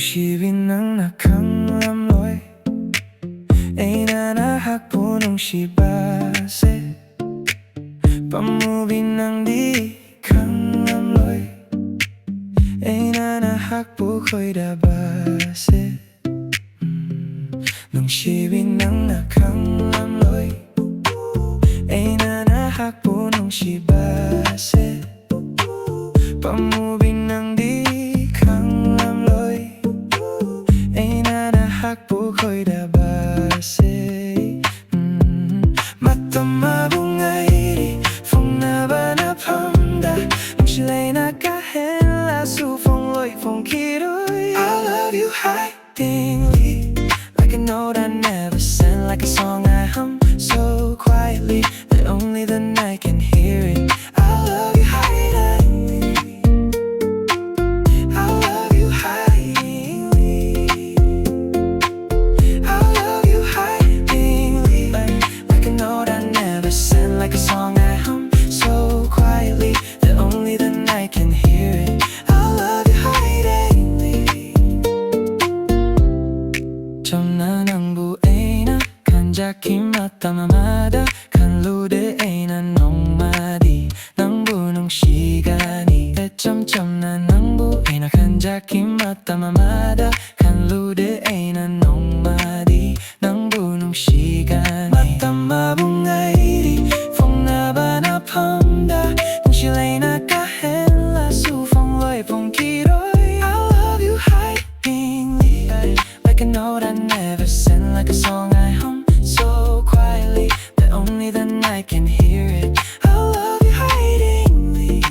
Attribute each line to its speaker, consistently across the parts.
Speaker 1: Nungshibi nangna khanglamloi Eina nahakpu nungshibase Pamubi nangdi khanglamloi Eina nahakpu khoidabase Nungshibi nangna khanglamloi Eina nahakpu nungshibase Pamubi nangdi khanglamloi Eina nahakpu khoidabase Matam Mabu Ngairi Phongnaba naphamda leina henlasu Phongloi phongkhiroi I love you hidingly like a note I never sent, like a song I hum so quietly that only the night can hear it. I love you hidingly. I love you hidingly. I love you hidingly like a note I never sent, like a song I hum so quietly that only the night can hear it. I love you hidingly. Chamna Nangbu Eina Khanjakhi Matam amada Khanlude Eina nongmadi Nangbu nungshigani Echam Chamna Nangbu Eina Khanjakhi Matam amada Khanlude Eina nongmadi Nangbu nungshigani Matam Mabu Ngairi Phongnaba naphamda leina henlasu Phongloi phongkhiroi I love you hidingly like a note I never sent, like a song I hum so quietly that only the night can hear it. I love you hidingly.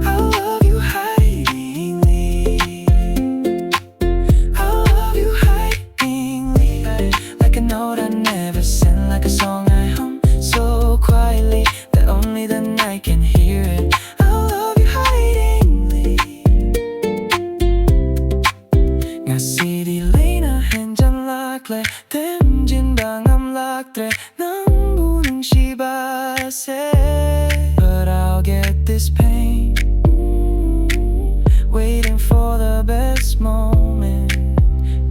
Speaker 1: I love you hidingly. I love you hidingly like a note I never sent, like a song I hum so quietly that only the night can hear it. I love you hidingly. Ngasi leina henjan lakle temjin bangam laktre Nangbu nungshibase but I'll get this pain waiting for the best moment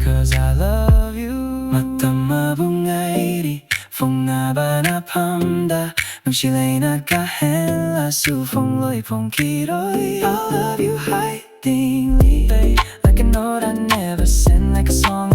Speaker 1: cause I love you. Matam Mabu Ngairi Phongnaba naphamda leina henlasu Phongloi phongkhiroi I love you hidingly like a note I never sent, like a song